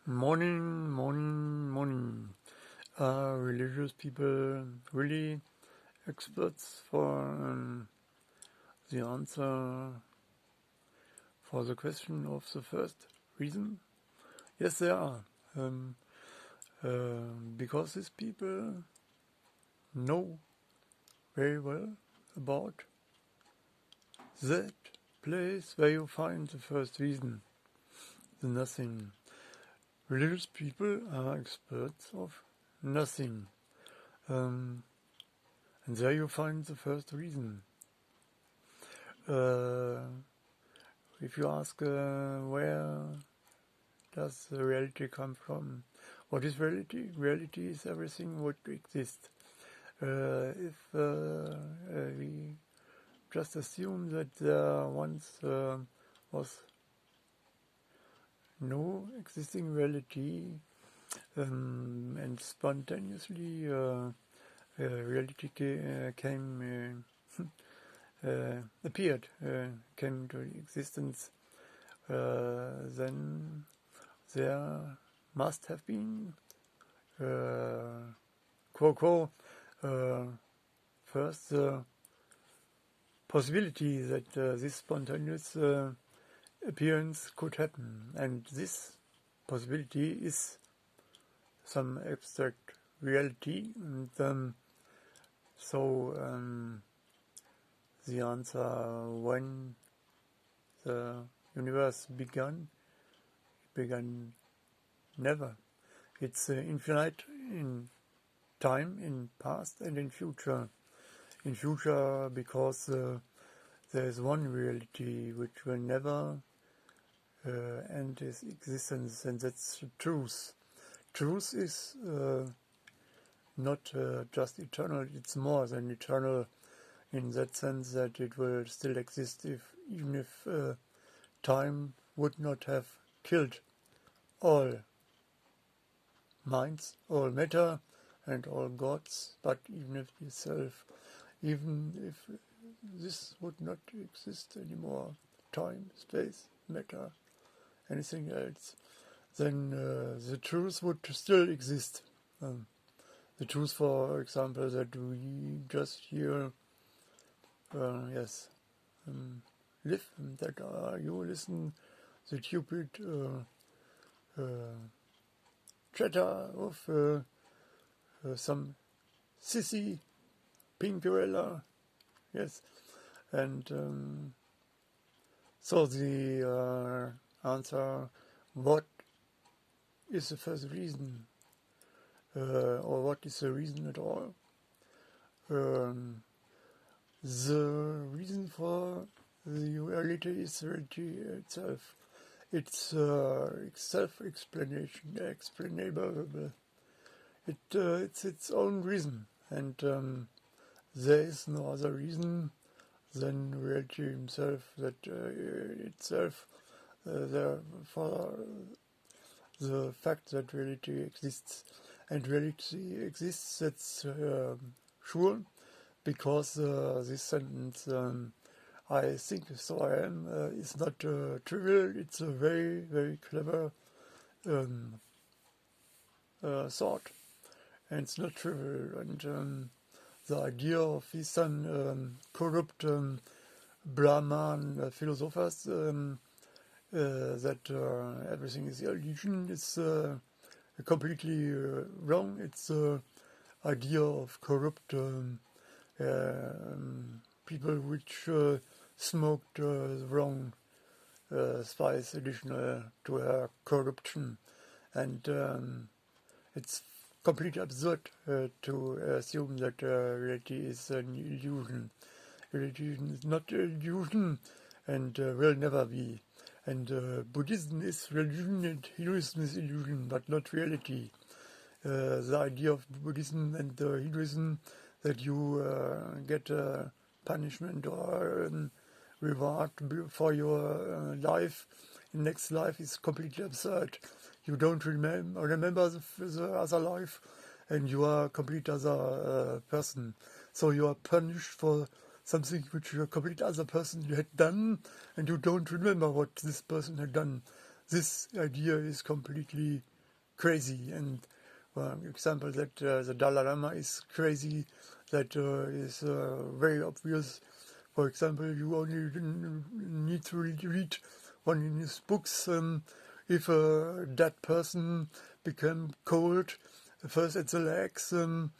Morning, morning, morning. Are religious people really experts for the answer for the question of the first reason? Yes, they are. Um, because these people know very well about that place where you find the first reason, the nothing. Religious people are experts of nothing. And there you find the first reason. If you ask where does the reality come from, what is reality? Reality is everything what exists. If we just assume that there once was no existing reality and spontaneously reality appeared, came into existence, then there must have been first the possibility that this spontaneous appearance could happen, and this possibility is some abstract reality, and so the answer when the universe began never. It's infinite in time, in past and in future. In future because there is one reality which will never end its existence, and that's truth. Truth is not just eternal, it's more than eternal in that sense that it will still exist even if time would not have killed all minds, all matter, and all gods, but even if this would not exist anymore, time, space, matter, anything else, then the truth would still exist. The truth, for example, that we just here, live, and that you listen the stupid chatter of some sissy Pinkerella, yes, and so the answer, what is the first reason, or what is the reason at all? The reason for the reality is reality itself. It's self-explanation, explainable. It's its own reason, and there is no other reason than reality himself, that itself, for the fact that reality exists. And reality exists, that's sure, because this sentence, I think so I am, is not trivial. It's a very, very clever thought, and it's not trivial. And the idea of this corrupt Brahman philosophers that everything is illusion is completely wrong. It's the idea of corrupt people which smoked the wrong spice additional to her corruption, and it's completely absurd to assume that reality is an illusion. Reality is not an illusion and will never be. And Buddhism is religion and Hinduism is illusion, but not reality. The idea of Buddhism and Hinduism that you get a punishment or reward for your life in next life is completely absurd. You don't remember the other life, and you are a complete other person. So you are punished for something which a complete other person had done, and you don't remember what this person had done. This idea is completely crazy. And example that the Dalai Lama is crazy, that is very obvious. For example, you only need to read one in his books. If a dead person became cold, first at the legs, then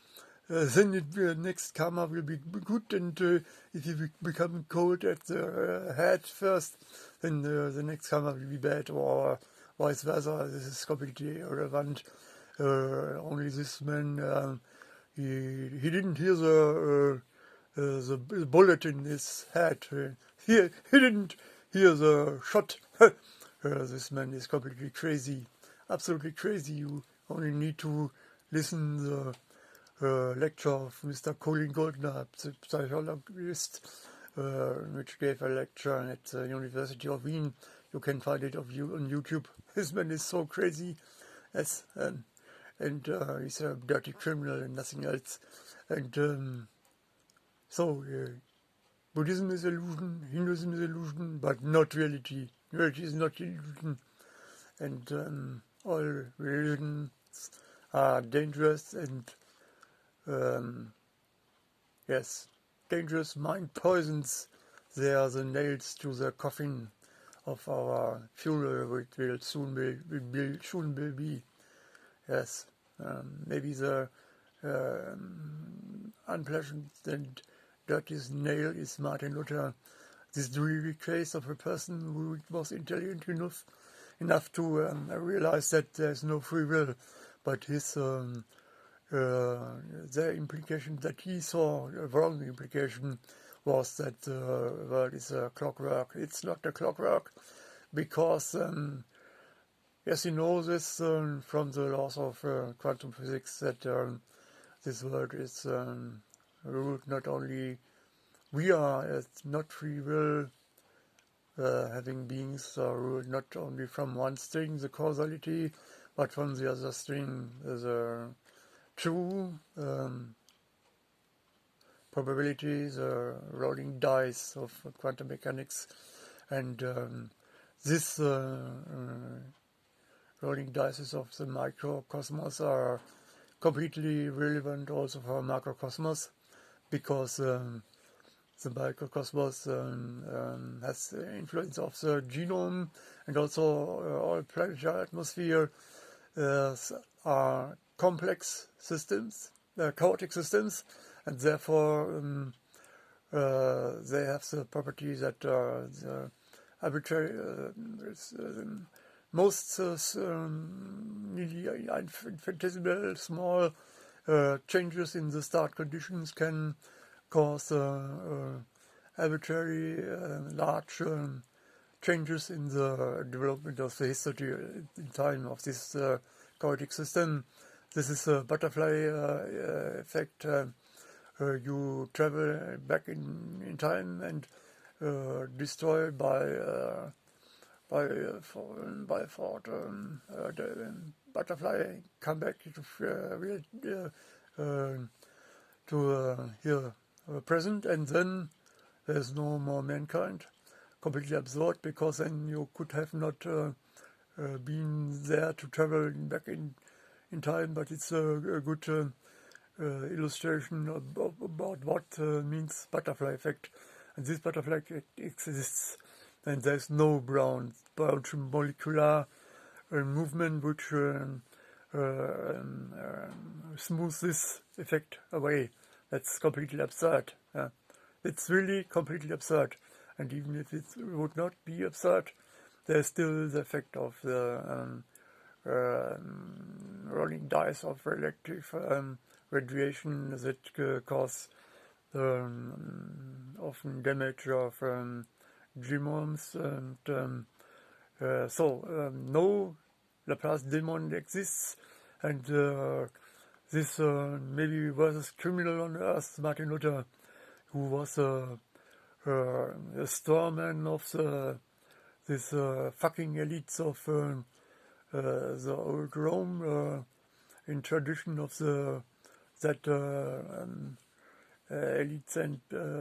the next karma will be good, and if you become cold at the head first, then the next karma will be bad, or vice versa. This is completely irrelevant. Only this man, he didn't hear the bullet in his head. He didn't hear the shot. This man is completely crazy, absolutely crazy. You only need to listen the lecture of Mr. Colin Goldner, the psychologist, which gave a lecture at the University of Wien. You can find it on YouTube. This man is so crazy, yes, and he's a dirty criminal and nothing else. And so Buddhism is illusion, Hinduism is illusion, but not reality. Reality is not illusion, and all religions are dangerous and yes, dangerous mind poisons. They are the nails to the coffin of our funeral, which will soon be. Yes, maybe the unpleasant and dirtiest nail is Martin Luther. This dreary case of a person who was intelligent enough to realize that there's no free will, but his the implication that he saw, a wrong implication, was that the world is a clockwork. It's not a clockwork, because, yes, you know this from the laws of quantum physics, that this world is ruled not only, we are not free will having beings are ruled not only from one string, the causality, but from the other string, the true probabilities, rolling dice of quantum mechanics, and this rolling dice of the microcosmos are completely relevant also for macrocosmos, because the microcosmos has the influence of the genome, and also all planetary atmosphere are complex systems, chaotic systems, and therefore they have the property that the arbitrary, most infinitesimal small changes in the start conditions can cause arbitrary large changes in the development of the history in time of this chaotic system. This is a butterfly effect. You travel back in time and destroy by thought. The butterfly come back to here present, and then there's no more mankind. Completely absurd, because then you could have not been there to travel back in time. But it's a good illustration about what means butterfly effect. And this butterfly effect exists, and there's no brown molecular movement which smooths this effect away. That's completely absurd. It's really completely absurd. And even if it would not be absurd, there's still the effect of the rolling dice of electric radiation that cause often damage of genomes, and no Laplace demon exists, and this maybe was a criminal on earth, Martin Luther, who was a storeman of this fucking elites of the old Rome, in tradition of that elites and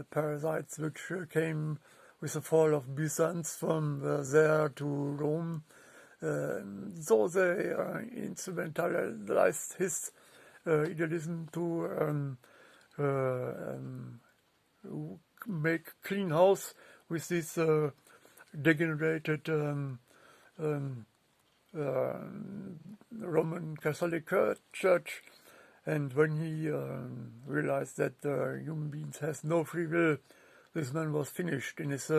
parasites which came with the fall of Byzance from there to Rome, So they instrumentalized his idealism to make clean house with this degenerated Roman Catholic Church. And when he realized that human beings has no free will, this man was finished. In his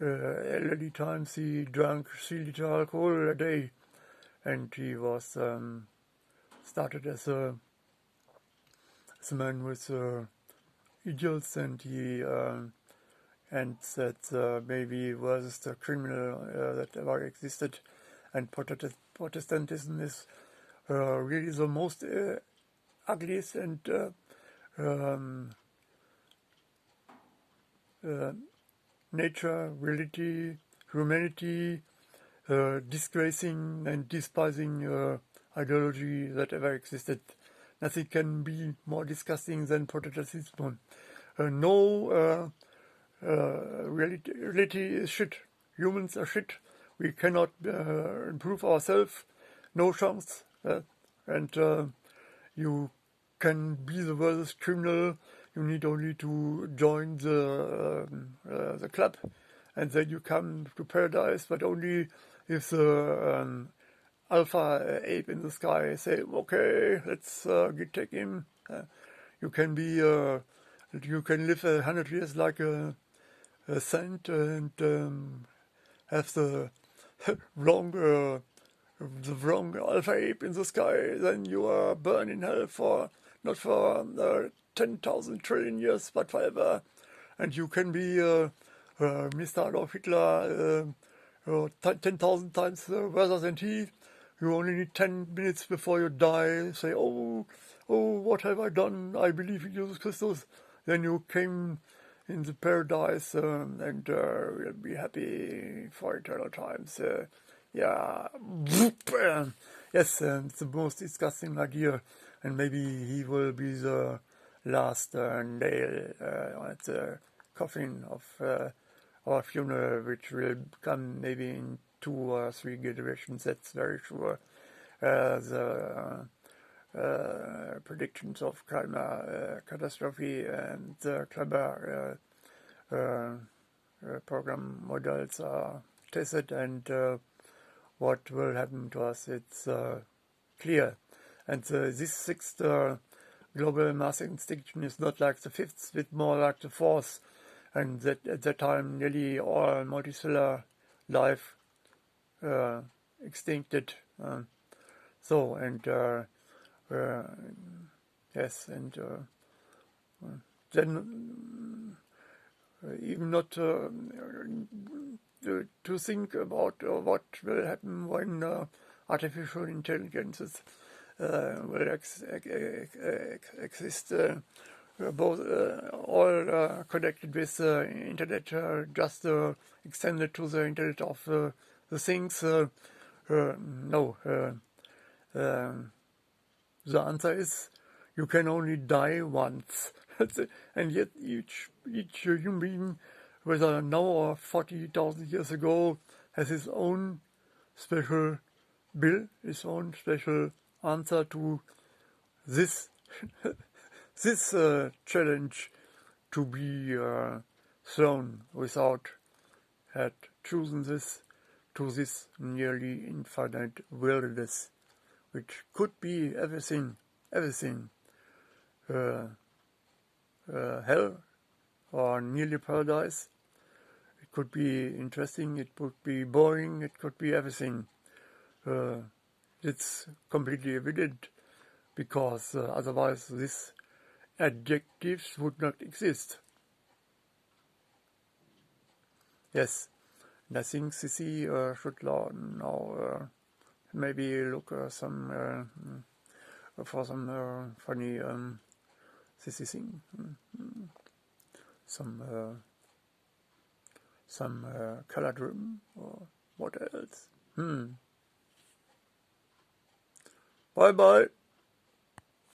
elderly times, he drank 3 liters alcohol a day, and he was started as a man with ideals, and he and that maybe was the criminal that ever existed. And Protestantism is really the most ugliest and nature, reality, humanity, disgracing and despising ideology that ever existed. Nothing can be more disgusting than Protestantism. No reality is shit. Humans are shit. We cannot improve ourselves. No chance. And you can be the worst criminal. You need only to join the club, and then you come to paradise. But only if the alpha ape in the sky say, "Okay, let's take him." You can be, you can live 100 years like a saint and have the wrong alpha ape in the sky. Then you are burned in hell for not for 10,000 trillion years, but forever. And you can be Mr. Adolf Hitler 10,000 times worse than he. You only need 10 minutes before you die. Say, oh, what have I done? I believe in Jesus Christus. Then you came in the paradise and will be happy for eternal times. Yeah, yes, it's the most disgusting idea, and maybe he will be the last nail at the coffin of our funeral, which will come maybe in 2 or 3 generations. That's very sure. The predictions of climate catastrophe and the climate program models are tested, and what will happen to us, it's clear. And this 6th global mass extinction is not like the 5th, it's more like the 4th. And that at that time nearly all multicellular life extincted. So, and yes, and then even not to think about what will happen when artificial intelligences will exist, both all connected with the internet, just extended to the internet of the things. No. The answer is you can only die once. And yet each human being, whether now or 40,000 years ago, has his own special bill, his own special answer to this this challenge to be thrown without had chosen this to this nearly infinite wilderness, which could be everything, hell or nearly paradise. It could be interesting, it could be boring, it could be everything. It's completely evident, because otherwise these adjectives would not exist. Yes, and I think Sissi should now maybe look for some funny Sissi thing, some colored room, or what else? Bye bye.